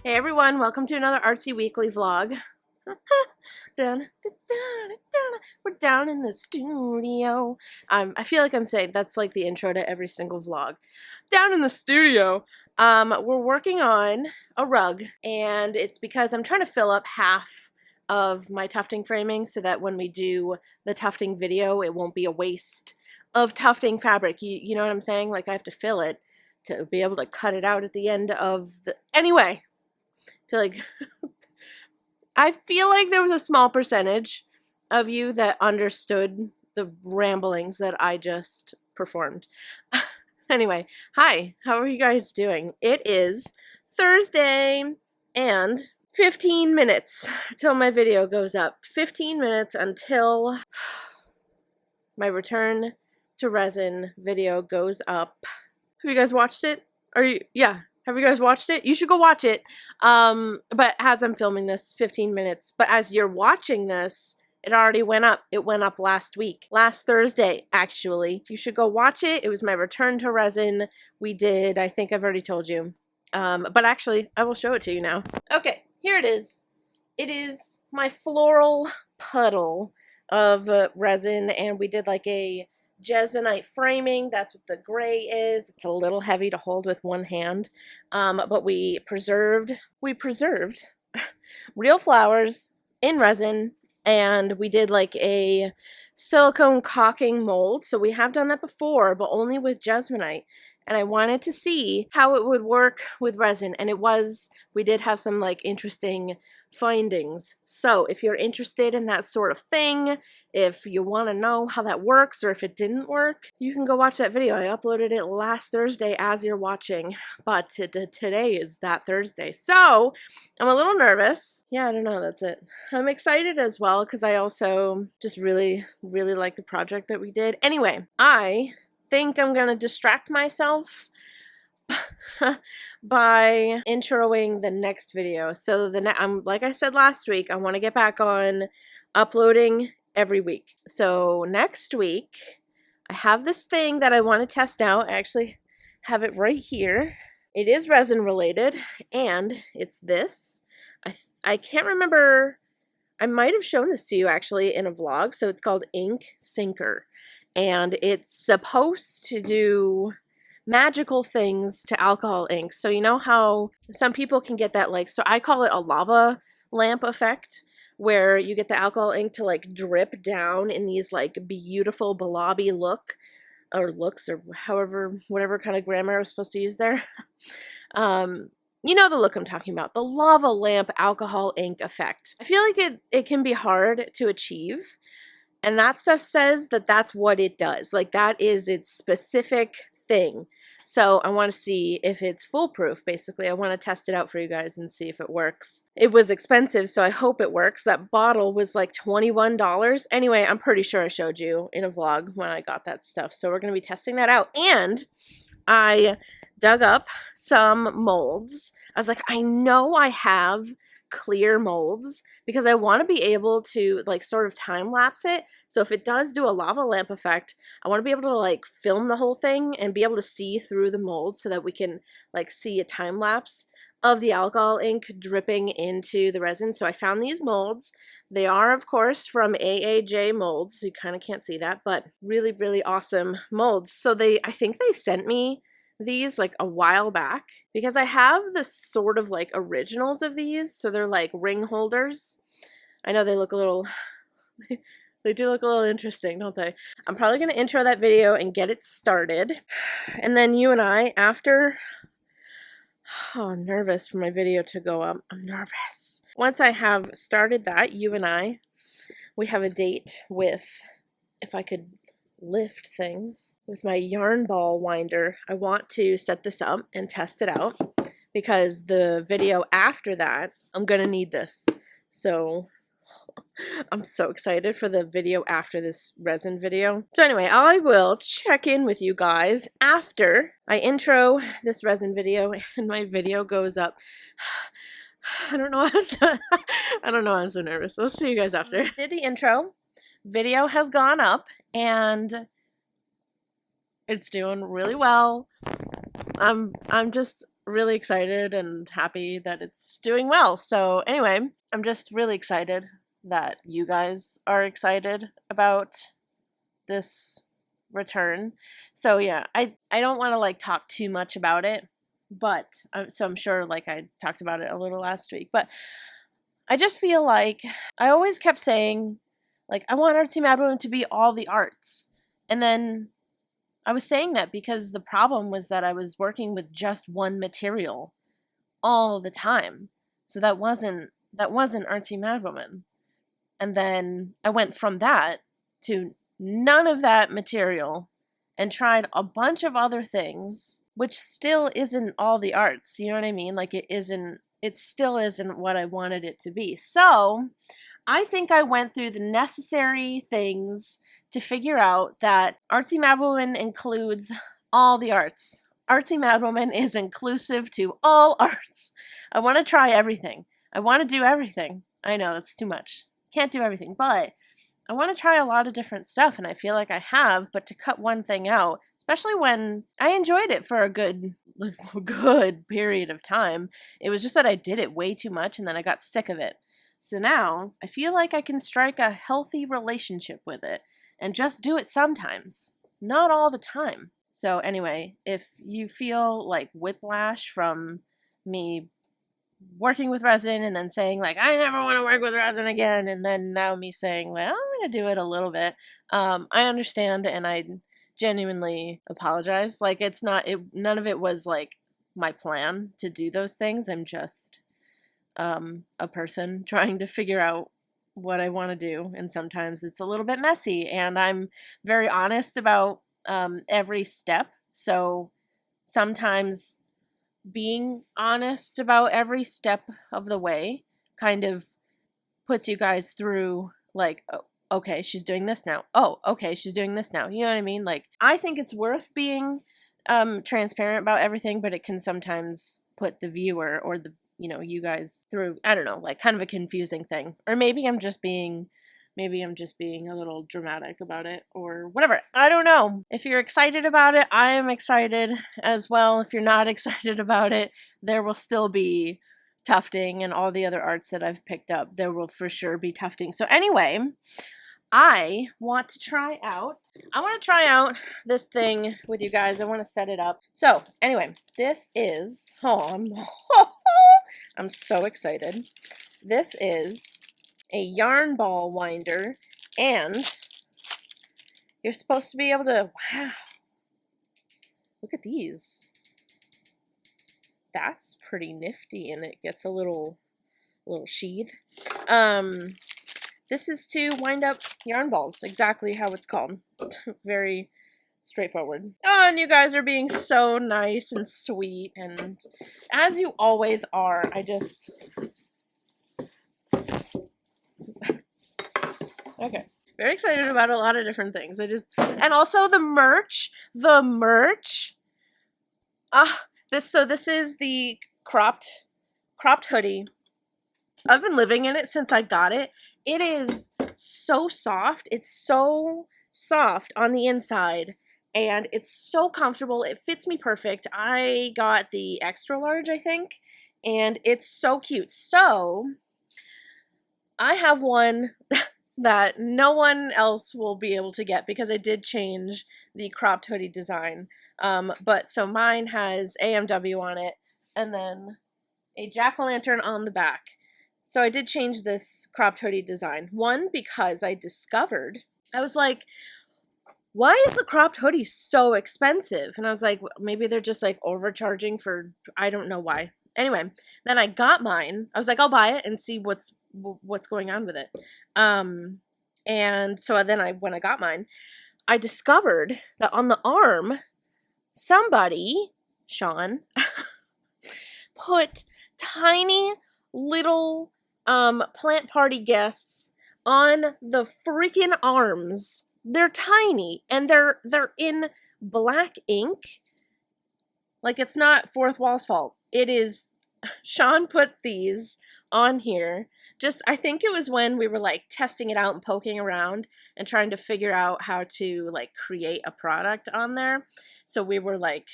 Hey everyone, welcome to another Artsy Weekly vlog. We're down in the studio. I feel like I'm saying that's like the intro to every single vlog. Down in the studio. We're working on a rug, and it's because I'm trying to fill up half of my tufting framing so that when we do the tufting video, it won't be a waste of tufting fabric. You know what I'm saying? Like I have to fill it to be able to cut it out at the end of the... Anyway. I feel like there was a small percentage of you that understood the ramblings that I just performed. Anyway, hi, how are you guys doing? It is Thursday and 15 minutes till my video goes up. 15 minutes until my return to resin video goes up. Have you guys watched it? Yeah. Have you guys watched it? You should go watch it. But as I'm filming this, 15 minutes. But as you're watching this, it already went up. It went up last week. Last Thursday, actually. You should go watch it. It was my return to resin. We did, I think I've already told you. But actually, I will show it to you now. Okay, here it is. It is my floral puddle of resin, and we did like a Jasminite framing. That's what the gray is. It's a little heavy to hold with one hand, but we preserved real flowers in resin, and we did like a silicone caulking mold. So we have done that before, but only with Jasminite, and I wanted to see how it would work with resin, and we did have some like interesting findings. So if you're interested in that sort of thing, if you want to know how that works or if it didn't work, you can go watch that video. I uploaded it last Thursday as you're watching, but today is that Thursday. So I'm a little nervous. Yeah, I don't know, that's it. I'm excited as well because I also just really like the project that we did. Anyway, I think I'm gonna distract myself by introing the next video. So like I said last week, I want to get back on uploading every week. So next week, I have this thing that I want to test out. I actually have it right here. It is resin related, and it's this. I can't remember. I might have shown this to you actually in a vlog. So it's called Ink Sinker, and it's supposed to do magical things to alcohol inks. So you know how some people can get that, like, so I call it a lava lamp effect, where you get the alcohol ink to like drip down in these like beautiful blobby looks, or whatever kind of grammar I was supposed to use there. You know the look I'm talking about, the lava lamp alcohol ink effect. I feel like it can be hard to achieve, and that stuff says that that's what it does. Like that is its specific thing. So I want to see if it's foolproof. Basically, I want to test it out for you guys and see if it works. It was expensive, so I hope it works. That bottle was like $21. Anyway, I'm pretty sure I showed you in a vlog when I got that stuff. So we're going to be testing that out. And I dug up some molds. I was like, I know I have clear molds because I want to be able to like sort of time lapse it. So if it does do a lava lamp effect, I want to be able to like film the whole thing and be able to see through the mold so that we can like see a time lapse of the alcohol ink dripping into the resin. So I found these molds. They are of course from AAJ molds. You kind of can't see that, but really awesome molds. So I think they sent me these like a while back because I have the sort of like originals of these. So they're like ring holders. I know they look a little, they do look a little interesting, don't they? I'm probably going to intro that video and get it started. And then you and I, after, oh, I'm nervous for my video to go up. I'm nervous. Once I have started that, you and I, we have a date with, if I could lift things with my yarn ball winder. I want to set this up and test it out because the video after that, I'm gonna need this. So I'm so excited for the video after this resin video. So anyway, I will check in with you guys after I intro this resin video and my video goes up. I don't know why I'm so nervous. I'll see you guys after. Did the intro. Video has gone up and it's doing really well. I'm just really excited and happy that it's doing well. So anyway, I'm just really excited that you guys are excited about this return. So yeah, I don't want to like talk too much about it, but so I'm sure like I talked about it a little last week, but I just feel like I always kept saying like I want Artsy Mad Woman to be all the arts. And then I was saying that because the problem was that I was working with just one material all the time. So that wasn't Artsy Mad Woman. And then I went from that to none of that material and tried a bunch of other things, which still isn't all the arts. You know what I mean? Like it still isn't what I wanted it to be. So I think I went through the necessary things to figure out that Artsy Mad Woman includes all the arts. Artsy Mad Woman is inclusive to all arts. I want to try everything. I want to do everything. I know, that's too much. Can't do everything, but I want to try a lot of different stuff, and I feel like I have, but to cut one thing out, especially when I enjoyed it for a good period of time, it was just that I did it way too much, and then I got sick of it. So now, I feel like I can strike a healthy relationship with it, and just do it sometimes, not all the time. So anyway, if you feel like whiplash from me working with resin and then saying like I never want to work with resin again, and then now me saying like I'm gonna do it a little bit, I understand, and I genuinely apologize. Like none of it was like my plan to do those things. I'm just a person trying to figure out what I want to do, and sometimes it's a little bit messy, and I'm very honest about every step. So sometimes being honest about every step of the way kind of puts you guys through like, oh, okay, she's doing this now. Oh, okay, she's doing this now. You know what I mean? Like, I think it's worth being transparent about everything, but it can sometimes put the viewer or the you guys through, I don't know, like kind of a confusing thing. Or maybe I'm just being a little dramatic about it or whatever. I don't know. If you're excited about it, I am excited as well. If you're not excited about it, there will still be tufting and all the other arts that I've picked up. There will for sure be tufting. So anyway, I want to try out this thing with you guys. I want to set it up. So anyway, this is, I'm so excited. This is a yarn ball winder, and you're supposed to be able to, wow, look at these. That's pretty nifty, and it gets a little sheath. This is to wind up yarn balls, exactly how it's called. Very straightforward. Oh, and you guys are being so nice and sweet, and as you always are. Okay. Very excited about a lot of different things. And also the merch. This is the cropped hoodie. I've been living in it since I got it. It is so soft. It's so soft on the inside, and it's so comfortable. It fits me perfect. I got the extra large, I think, and it's so cute. So I have one that no one else will be able to get because I did change the cropped hoodie design. But so mine has AMW on it and then a jack-o'-lantern on the back. So I did change this cropped hoodie design. One, because I discovered, I was like, why is the cropped hoodie so expensive? And I was like, maybe they're just like overcharging for, I don't know why. Anyway, then I got mine. I was like, I'll buy it and see what's going on with it. And so then when I got mine, I discovered that on the arm, somebody, Sean, put tiny little plant party guests on the freaking arms. They're tiny, and they're in black ink. Like, it's not Fourth Wall's fault. It is, Sean put these on here. Just, I think it was when we were like testing it out and poking around and trying to figure out how to like create a product on there. So we were like,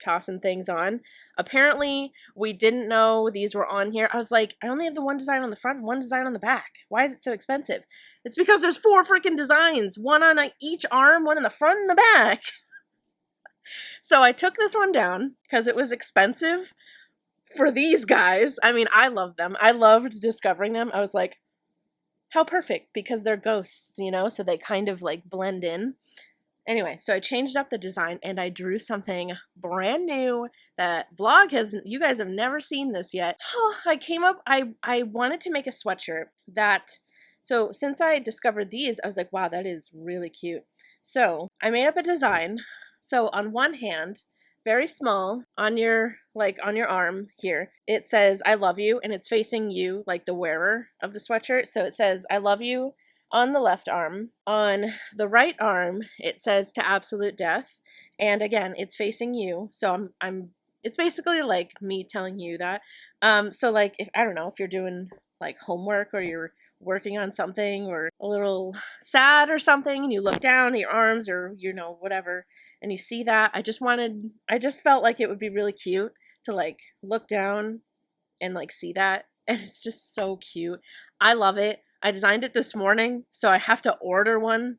tossing things on. Apparently, we didn't know these were on here. I was like, I only have the one design on the front and one design on the back. Why is it so expensive? It's because there's 4 freaking designs. One on each arm, one in the front and the back. So I took this one down because it was expensive for these guys. I mean, I love them. I loved discovering them. I was like, how perfect, because they're ghosts, you know, so they kind of like blend in. Anyway, so I changed up the design and I drew something brand new that you guys have never seen this yet. Oh, I wanted to make a sweatshirt that, so since I discovered these, I was like, wow, that is really cute. So I made up a design. So on one hand, very small, on your arm here, it says, I love you, and it's facing you, like the wearer of the sweatshirt. So it says, I love you, on the left arm. On the right arm, it says to absolute death. And again, it's facing you. So it's basically like me telling you that. So like, if, I don't know, if you're doing like homework or you're working on something or a little sad or something and you look down at your arms or, you know, whatever, and you see that, I just felt like it would be really cute to like look down and like see that. And it's just so cute. I love it. I designed it this morning, so I have to order one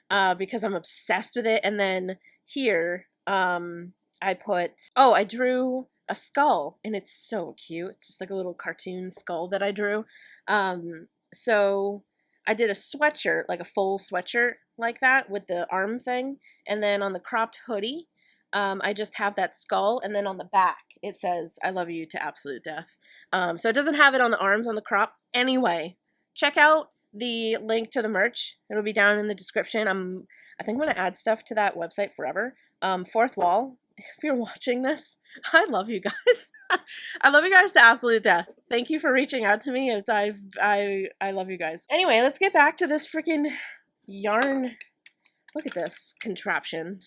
because I'm obsessed with it. And then here, I drew a skull, and it's so cute. It's just like a little cartoon skull that I drew. So I did a sweatshirt, like a full sweatshirt like that with the arm thing. And then on the cropped hoodie, I just have that skull. And then on the back, it says, I love you to absolute death. So it doesn't have it on the arms on the crop. Anyway, check out the link to the merch. It'll be down in the description. I think I'm going to add stuff to that website forever. Fourth Wall, if you're watching this, I love you guys. I love you guys to absolute death. Thank you for reaching out to me. I love you guys. Anyway, let's get back to this freaking yarn. Look at this contraption.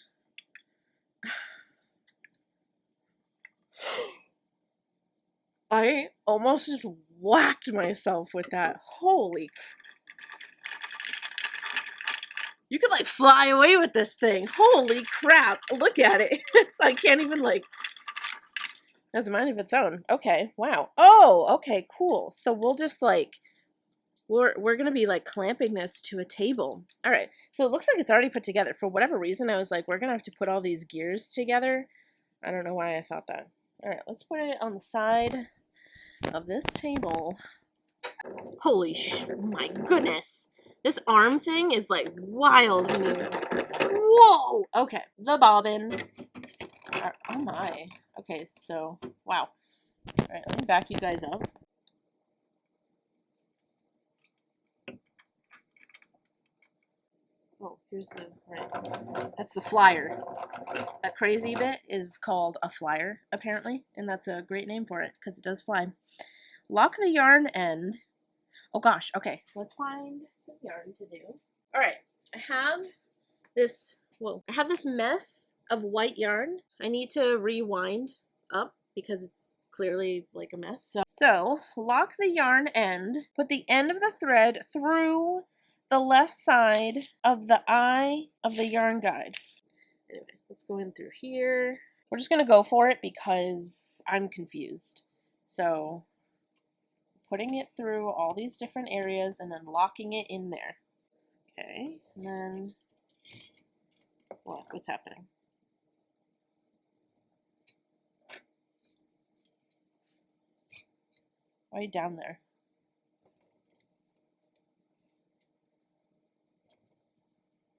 I almost just whacked myself with that. Holy. You could like fly away with this thing. Holy crap. Look at it. I can't even like. Has a mind of its own. Okay. Wow. Oh, okay. Cool. So we'll just like, we're going to be like clamping this to a table. All right. So it looks like it's already put together. For whatever reason, I was like, we're going to have to put all these gears together. I don't know why I thought that. All right. Let's put it on the side of this table. Holy my goodness. This arm thing is like wild. Whoa. Okay. The bobbin. Oh my. Okay, so, wow. All right, let me back you guys up. Oh, here's the, right. That's the flyer. That crazy bit is called a flyer, apparently, and that's a great name for it, because it does fly. Lock the yarn end. Oh gosh, okay, let's find some yarn to do. All right, I have this mess of white yarn. I need to rewind up because it's clearly like a mess. So lock the yarn end, put the end of the thread through the left side of the eye of the yarn guide. Anyway, let's go in through here. We're just gonna go for it because I'm confused. So putting it through all these different areas and then locking it in there. Okay, and then what's happening? Why are you down there?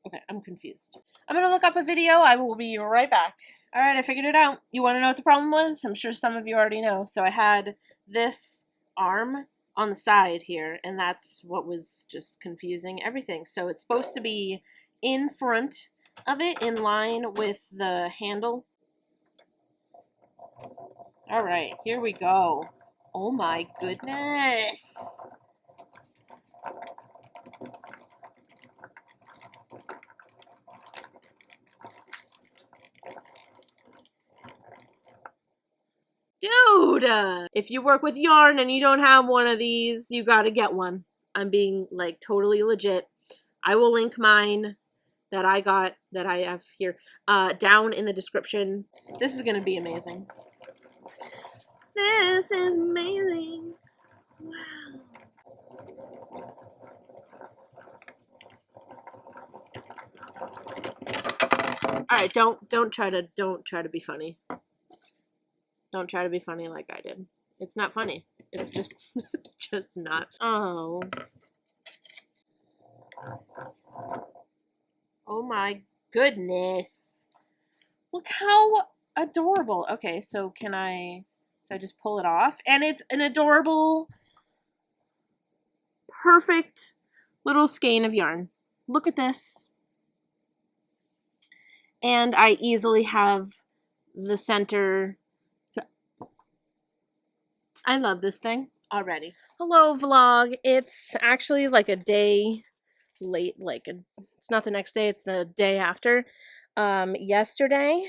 Okay, I'm confused. I'm gonna look up a video. I will be right back. All right, I figured it out. You want to know what the problem was? I'm sure some of you already know. So I had this arm on the side here, and that's what was just confusing everything. So it's supposed to be in front of it, in line with the handle. All right, here we go. Oh my goodness. Dude, if you work with yarn and you don't have one of these, you gotta get one. I'm being like totally legit. I will link mine that I got, that I have here, down in the description. This is going to be amazing. This is amazing. Wow. All right, don't try to be funny. Don't try to be funny like I did. It's not funny. It's just not. Oh. Oh my goodness. Look how adorable. Okay, so I just pull it off, and it's an adorable, perfect little skein of yarn. Look at this. And I easily have the center. I love this thing already. Hello, vlog. It's actually like a day late, it's not the next day, it's the day after. Yesterday,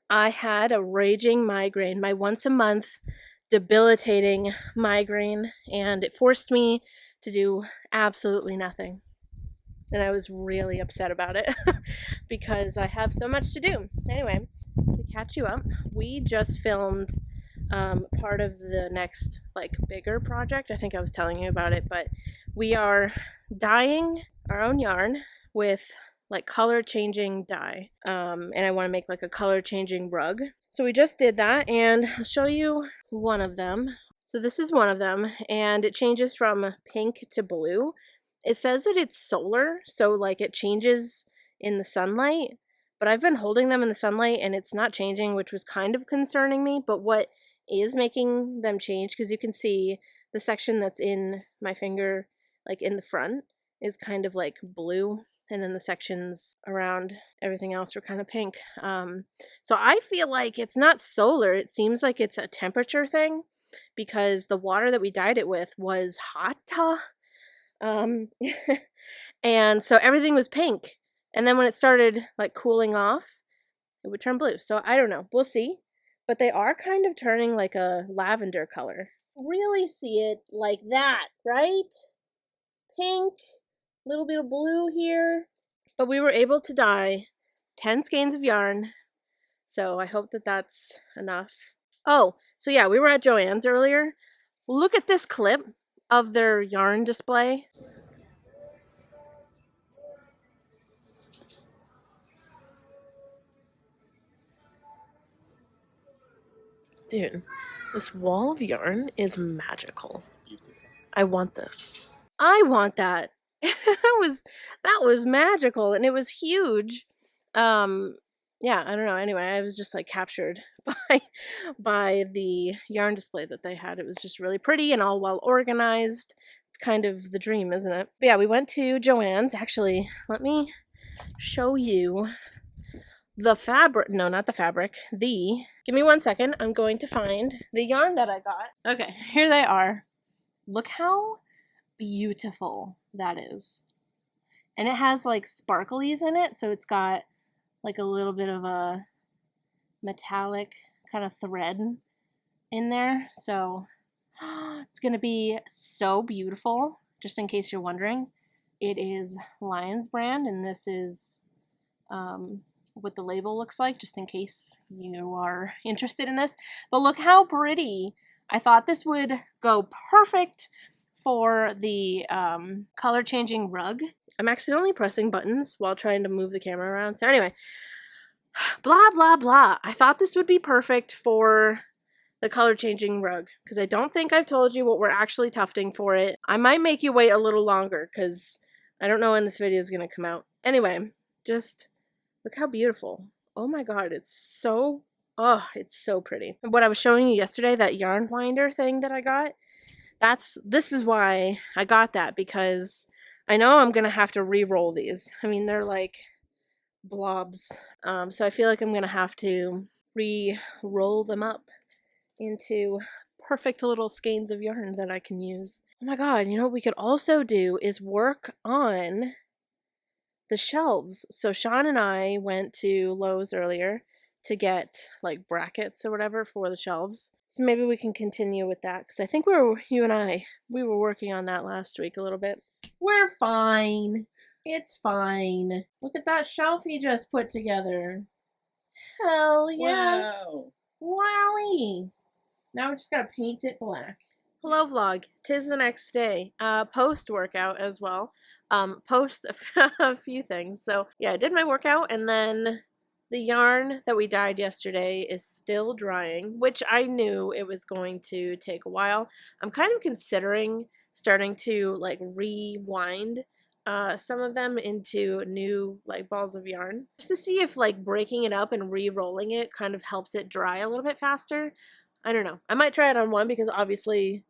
I had a raging migraine, my once a month debilitating migraine, and it forced me to do absolutely nothing. And I was really upset about it because I have so much to do. Anyway, to catch you up, we just filmed part of the next bigger project. I think I was telling you about it, but we are dyeing our own yarn with color changing dye, and I want to make a color changing rug. So we just did that, and I'll show you one of them. So this is one of them, and it changes from pink to blue. It says that it's solar, so it changes in the sunlight, but I've been holding them in the sunlight and it's not changing, which was kind of concerning me. But what is making them change, because you can see the section that's in my finger, in the front, is kind of blue, and then the sections around everything else are kind of pink. So I feel like it's not solar. It seems like it's a temperature thing, because the water that we dyed it with was hot. And so everything was pink, and then when it started cooling off, it would turn blue. So I don't know, we'll see. But they are kind of turning a lavender color. Really see it like that, right? Pink, little bit of blue here. But we were able to dye 10 skeins of yarn, so I hope that that's enough. Oh, so yeah, we were at Joann's earlier. Look at this clip of their yarn display. Dude, this wall of yarn is magical. I want this. I want that. that was magical, and it was huge. Yeah, I don't know. Anyway, I was just captured by the yarn display that they had. It was just really pretty and all well organized. It's kind of the dream, isn't it? But yeah, we went to Joann's. Actually, let me show you the fabric. No, not the fabric. Give me 1 second. I'm going to find the yarn that I got. Okay, here they are. Look how beautiful that is. And it has sparklies in it, so it's got a little bit of a metallic kind of thread in there. So it's gonna be so beautiful. Just in case you're wondering, it is Lion's brand, and this is what the label looks like, just in case you are interested in this. But look how pretty. I thought this would go perfect for the color changing rug. I'm accidentally pressing buttons while trying to move the camera around. So anyway, blah, blah, blah. I thought this would be perfect for the color changing rug, because I don't think I've told you what we're actually tufting for it. I might make you wait a little longer, because I don't know when this video is going to come out. Anyway, just look how beautiful. Oh my god, it's so pretty. And what I was showing you yesterday, that yarn winder thing that I got, this is why I got that, because I know I'm gonna have to re-roll these. I mean, they're blobs, so I feel like I'm gonna have to re-roll them up into perfect little skeins of yarn that I can use. Oh my god, you know what we could also do is work on the shelves. So Sean and I went to Lowe's earlier to get brackets or whatever for the shelves. So maybe we can continue with that, because I think we were working on that last week a little bit. We're fine. It's fine. Look at that shelf he just put together. Hell yeah. Wow. Wowie. Now we just gotta paint it black. Hello vlog. 'Tis the next day. Post workout as well. Post a few things. So yeah, I did my workout, and then the yarn that we dyed yesterday is still drying, which I knew it was going to take a while. I'm kind of considering starting to like rewind some of them into new like balls of yarn, just to see if like breaking it up and re-rolling it kind of helps it dry a little bit faster. I don't know. I might try it on one because obviously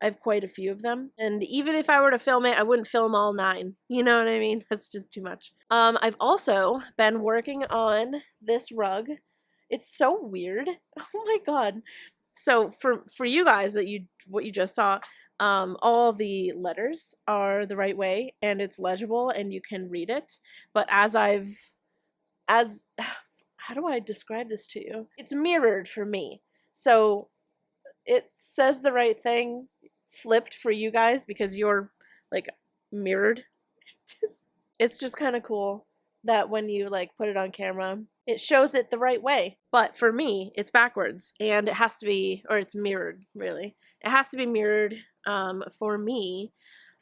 I have quite a few of them. And even if I were to film it, I wouldn't film all 9. You know what I mean? That's just too much. I've also been working on this rug. It's so weird. Oh my god. So for you guys what you just saw, all the letters are the right way and it's legible and you can read it. But as how do I describe this to you? It's mirrored for me. So it says the right thing flipped for you guys because you're like mirrored. It's just kind of cool that when you like put it on camera, it shows it the right way. But for me, it's backwards, and it has to be, or it's mirrored really. It has to be mirrored for me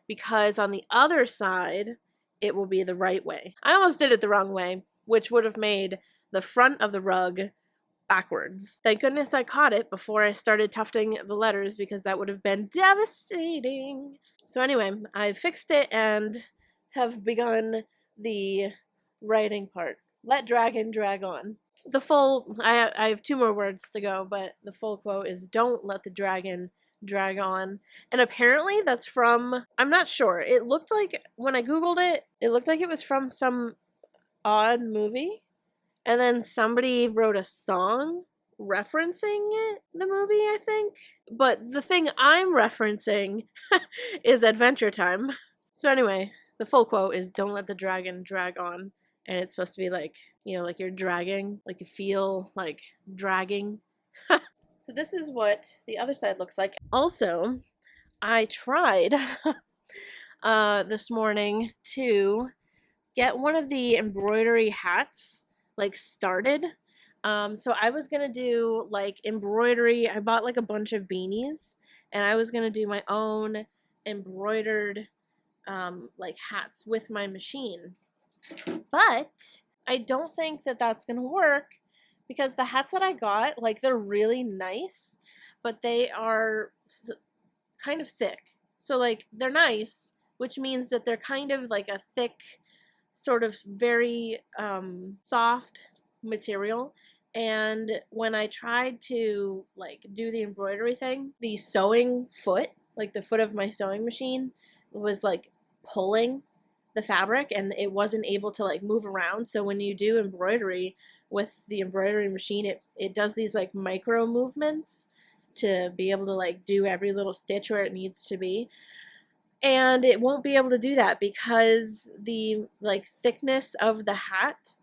because on the other side, it will be the right way. I almost did it the wrong way, which would have made the front of the rug backwards. Thank goodness I caught it before I started tufting the letters because that would have been devastating. So anyway, I fixed it and have begun the writing part. Let dragon drag on. The full, I have 2 more words to go, but the full quote is don't let the dragon drag on. And apparently that's from, I'm not sure. It looked like, when I googled it, it looked like it was from some odd movie. And then somebody wrote a song referencing it, the movie, I think. But the thing I'm referencing is Adventure Time. So anyway, the full quote is don't let the dragon drag on. And it's supposed to be like, you know, like you're dragging, like you feel like dragging. So this is what the other side looks like. Also, I tried this morning to get one of the embroidery hats like started. So I was gonna do like embroidery. I bought like a bunch of beanies and I was gonna do my own embroidered like hats with my machine. But I don't think that that's gonna work because the hats that I got, like they're really nice, but they are kind of thick. So like they're nice, which means that they're kind of like a thick, sort of very soft material. And when I tried to like do the embroidery thing, the sewing foot, like the foot of my sewing machine, was like pulling the fabric and it wasn't able to like move around. So when you do embroidery with the embroidery machine, it does these like micro movements to be able to like do every little stitch where it needs to be. And it won't be able to do that because the like thickness of the hat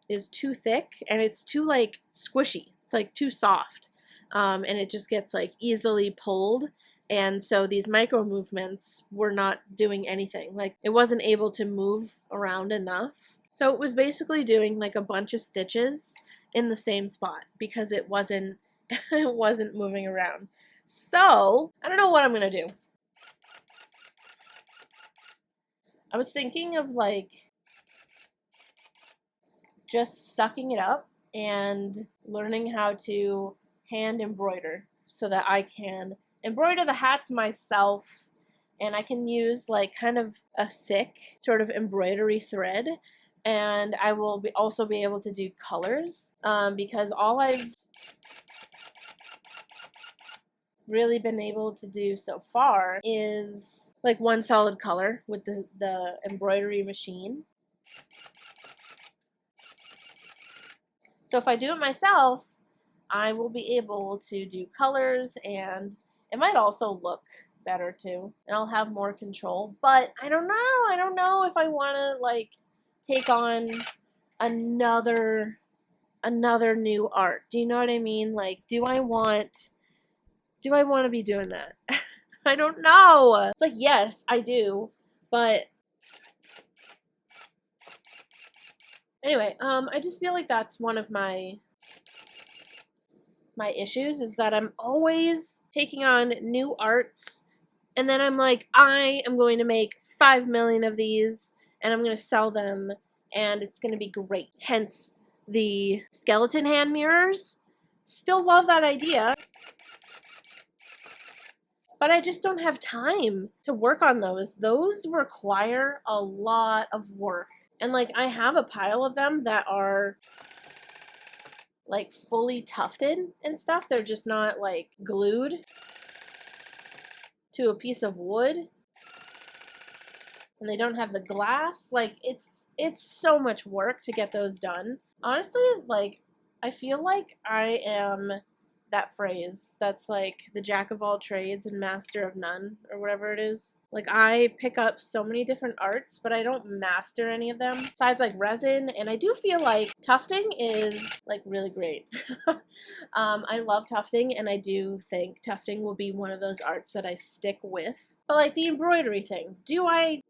is too thick and it's too like squishy. It's like too soft. And it just gets like easily pulled. And so these micro movements were not doing anything. Like it wasn't able to move around enough. So it was basically doing like a bunch of stitches in the same spot because it wasn't it wasn't moving around. So I don't know what I'm gonna do. I was thinking of like just sucking it up and learning how to hand embroider so that I can embroider the hats myself, and I can use like kind of a thick sort of embroidery thread, and I will also be able to do colors because all I've really been able to do so far is like one solid color with the embroidery machine. So if I do it myself, I will be able to do colors and it might also look better too. And I'll have more control, but I don't know. I don't know if I want to like take on another new art. Do you know what I mean? Like, do I want to be doing that? I don't know. It's like, yes, I do, but Anyway, I just feel like that's one of my issues, is that I'm always taking on new arts, and then I'm like, I am going to make 5 million of these, and I'm going to sell them, and it's going to be great. Hence the skeleton hand mirrors. Still love that idea, but I just don't have time to work on those. Those require a lot of work. And like, I have a pile of them that are like fully tufted and stuff. They're just not like glued to a piece of wood. And they don't have the glass. Like, it's so much work to get those done. Honestly, like, I feel like I am that phrase that's like the jack of all trades and master of none, or whatever it is. Like, I pick up so many different arts, but I don't master any of them besides like resin. And I do feel like tufting is like really great. I love tufting, and I do think tufting will be one of those arts that I stick with. But like the embroidery thing, do I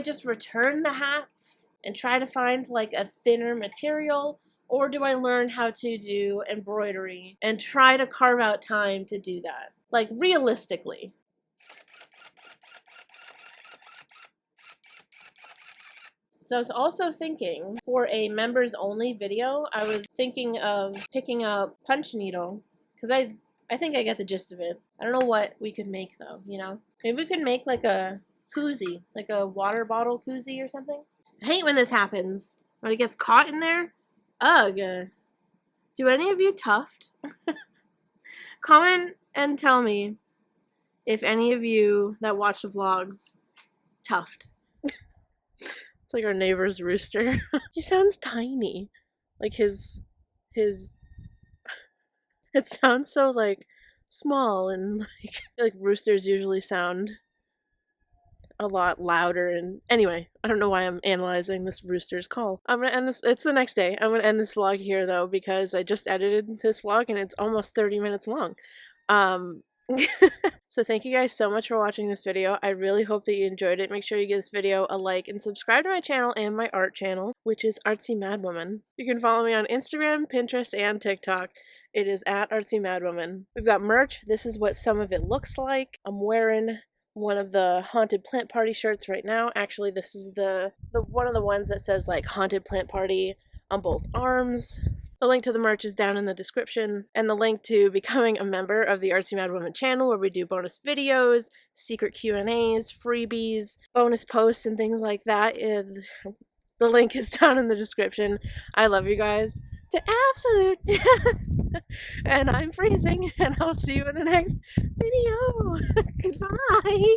just return the hats and try to find like a thinner material? Or do I learn how to do embroidery and try to carve out time to do that? Like, realistically. So I was also thinking, for a members only video, I was thinking of picking up punch needle, because I think I get the gist of it. I don't know what we could make though, you know? Maybe we could make like a koozie, like a water bottle koozie or something. I hate when this happens, when it gets caught in there. Ugh. Do any of you tuft? Comment and tell me if any of you that watch the vlogs tuft. It's like our neighbor's rooster. He sounds tiny. Like his it sounds so like small, and like roosters usually sound a lot louder. And anyway, I don't know why I'm analyzing this rooster's call. I'm gonna end this. It's the next day. I'm gonna end this vlog here though, because I just edited this vlog and it's almost 30 minutes long. So thank you guys so much for watching this video. I really hope that you enjoyed it. Make sure you give this video a like and subscribe to my channel and my art channel, which is Artsy Madwoman. You can follow me on Instagram, Pinterest, and TikTok. It is at Artsy Madwoman. We've got merch. This is what some of it looks like. I'm wearing one of the Haunted Plant Party shirts right now. Actually, this is the one of the ones that says like Haunted Plant Party on both arms. The link to the merch is down in the description, and the link to becoming a member of the Artsy Madwoman channel, where we do bonus videos, secret Q&As, freebies, bonus posts, and things like that. The link is down in the description. I love you guys to absolute death. And I'm freezing, and I'll see you in the next video. Goodbye.